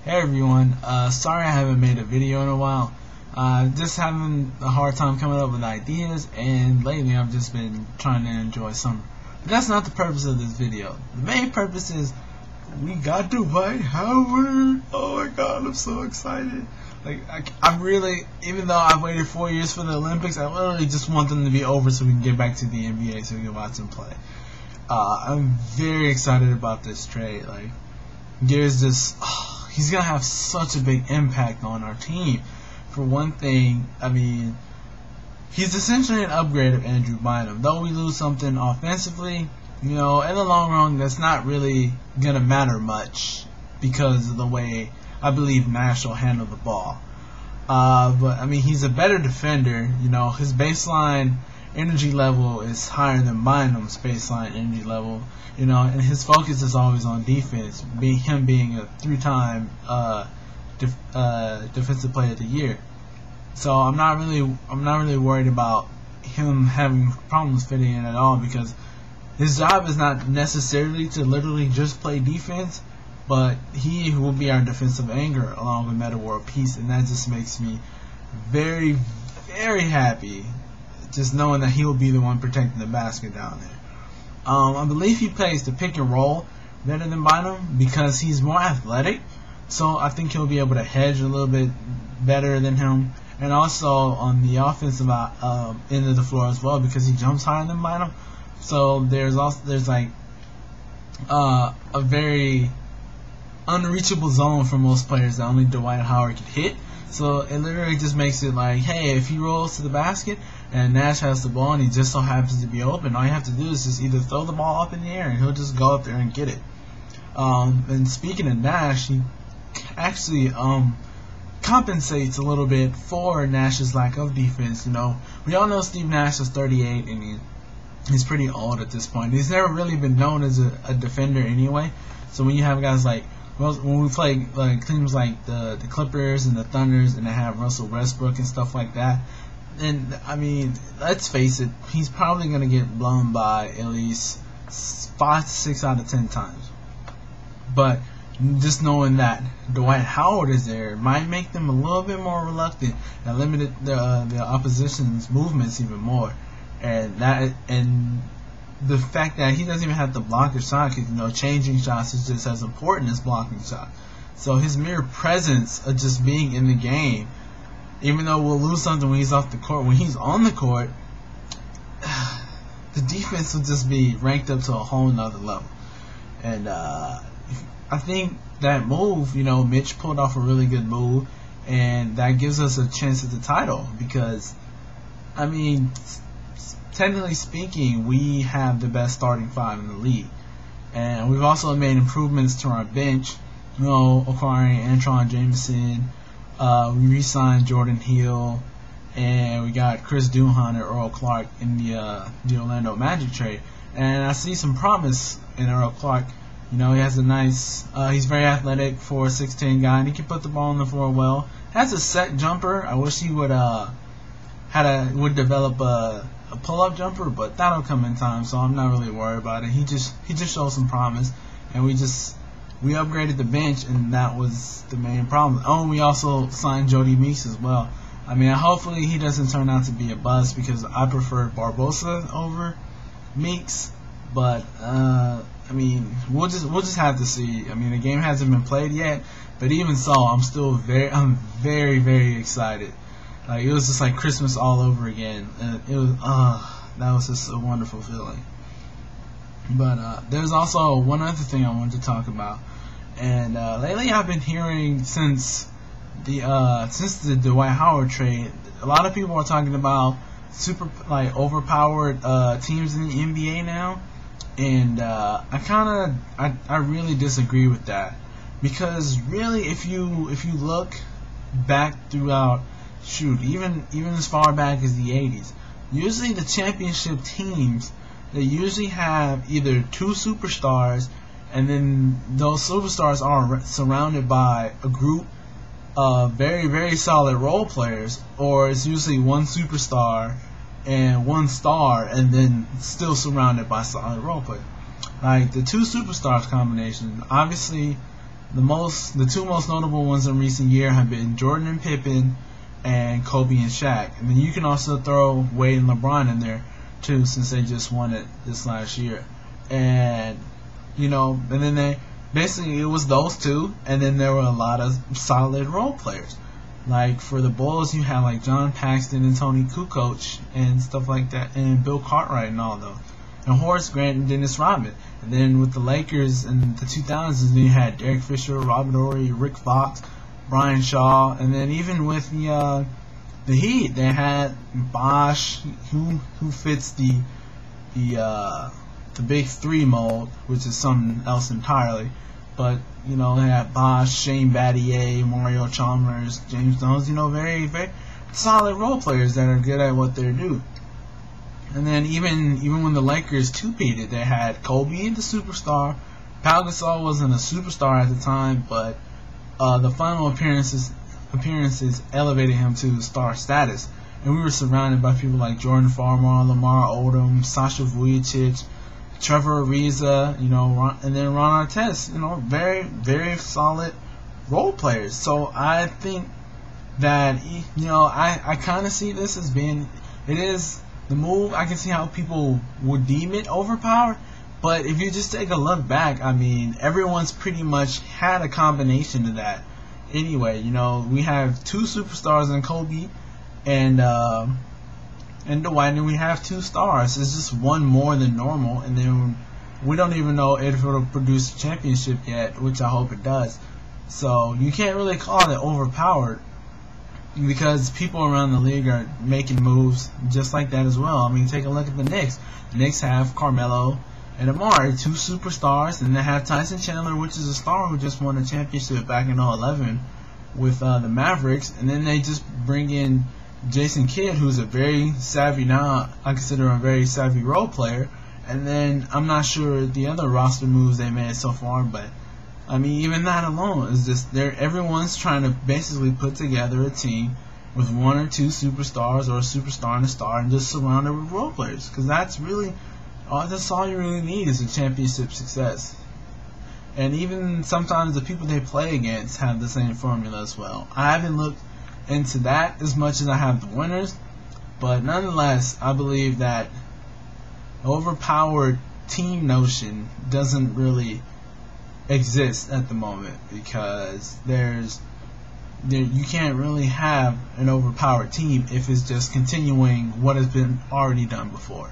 Hey everyone, sorry I haven't made a video in a while. Just having a hard time coming up with ideas, and lately I've just been trying to enjoy summer. But that's not the purpose of this video. The main purpose is we got Dwight Howard. Oh my god, I'm so excited. I'm really, even though I've waited 4 years for the Olympics, I literally just want them to be over so we can get back to the NBA so we can watch them play. I'm very excited about this trade. He's gonna have such a big impact on our team. For one thing, he's essentially an upgrade of Andrew Bynum. Though we lose something offensively, in the long run, that's not really gonna matter much because of the way I believe Nash will handle the ball. But he's a better defender. His baseline energy level is higher than Bynum's baseline energy level. And his focus is always on defense, him being a 3-time defensive player of the year. So I'm not really worried about him having problems fitting in at all, because his job is not necessarily to literally just play defense, but he will be our defensive anchor along with Meta World Peace, and that just makes me very, very happy, just knowing that he will be the one protecting the basket down there. I believe he plays the pick and roll better than Bynum because he's more athletic, so I think he'll be able to hedge a little bit better than him, and also on the offensive end of the floor as well, because he jumps higher than Bynum. So there's a very unreachable zone for most players that only Dwight Howard can hit. So it literally just makes it like, hey, if he rolls to the basket and Nash has the ball and he just so happens to be open, all you have to do is just either throw the ball up in the air and he'll just go up there and get it. And speaking of Nash, he actually compensates a little bit for Nash's lack of defense. We all know Steve Nash is 38 and he's pretty old at this point. He's never really been known as a defender anyway. So when you have guys when we play teams like the Clippers and the Thunders, and they have Russell Westbrook and stuff like that, and let's face it, he's probably going to get blown by at least 5 to 6 out of 10 times. But just knowing that Dwight Howard is there might make them a little bit more reluctant and limit the opposition's movements even more. And the fact that he doesn't even have to block a shot, because changing shots is just as important as blocking shots. So his mere presence of just being in the game, even though we'll lose something when he's off the court, when he's on the court, the defense will just be ranked up to a whole nother level. And I think that move, Mitch pulled off a really good move, and that gives us a chance at the title, because technically speaking, we have the best starting 5 in the league, and we've also made improvements to our bench. Acquiring Antron Jameson, we re-signed Jordan Hill, and we got Chris Duhon and Earl Clark in the Orlando Magic trade. And I see some promise in Earl Clark. He has a nice, he's very athletic for a 6'10" guy, and he can put the ball on the floor well. Has a set jumper. I wish he would develop a pull-up jumper, but that'll come in time, so I'm not really worried about it. He just shows some promise, and we upgraded the bench, and that was the main problem. Oh, and we also signed Jody Meeks as well. Hopefully he doesn't turn out to be a bust, because I prefer Barbosa over Meeks, but we'll just have to see. The game hasn't been played yet, but even so, I'm very, very excited. It was just like Christmas all over again. And it was, that was just a wonderful feeling. But there's also one other thing I wanted to talk about. And lately I've been hearing since the Dwight Howard trade, a lot of people are talking about super overpowered teams in the NBA now. And I really disagree with that, because really, if you look back throughout, even as far back as the 80s, usually the championship teams, they usually have either 2 superstars, and then those superstars are surrounded by a group of very, very solid role players, or it's usually 1 superstar and 1 star, and then still surrounded by solid role players. Like the 2 superstars combination, obviously The two most notable ones in recent year have been Jordan and Pippen, and Kobe and Shaq. And then you can also throw Wade and LeBron in there too, since they just won it this last year. And and then it was those two, and then there were a lot of solid role players. Like for the Bulls, you had like John Paxson and Tony Kukoc and stuff like that, and Bill Cartwright and all those, and Horace Grant and Dennis Rodman. And then with the Lakers in the 2000s, you had Derek Fisher, Robert Horry, Rick Fox, Brian Shaw, and then even with the Heat, they had Bosh, who fits the big three mold, which is something else entirely. But they had Bosh, Shane Battier, Mario Chalmers, James Jones. Very very solid role players that are good at what they do. And then even when the Lakers two-peated, they had Kobe, the superstar. Pau Gasol wasn't a superstar at the time, but the final appearances elevated him to star status. And we were surrounded by people like Jordan Farmar, Lamar Odom, Sasha Vujacic, Trevor Ariza, and then Ron Artest. Very, very solid role players. So I think that, I kind of see this as being, it is the move. I can see how people would deem it overpowered. But if you just take a look back, I mean, everyone's pretty much had a combination of that. Anyway, we have two superstars in Kobe and Dwight, and we have two stars. It's just one more than normal, and then we don't even know if it'll produce a championship yet, which I hope it does. So you can't really call it overpowered, because people around the league are making moves just like that as well. I mean, take a look at the Knicks. The Knicks have Carmelo and Amari, two superstars, and they have Tyson Chandler, which is a star who just won a championship back in 2011 with the Mavericks. And then they just bring in Jason Kidd, who's a very savvy, now I consider him a very savvy role player. And then I'm not sure the other roster moves they made so far, but I mean, even that alone is just everyone's trying to basically put together a team with one or two superstars, or a superstar and a star, and just surround it with role players, because that's all you really need is a championship success. And even sometimes the people they play against have the same formula as well. I haven't looked into that as much as I have the winners, but nonetheless, I believe that overpowered team notion doesn't really exist at the moment, because you can't really have an overpowered team if it's just continuing what has been already done before.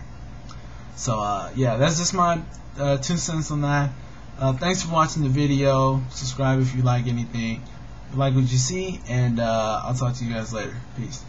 So yeah, that's just my 2 cents on that. Thanks for watching the video. Subscribe if you like anything, if you like what you see, and I'll talk to you guys later. Peace.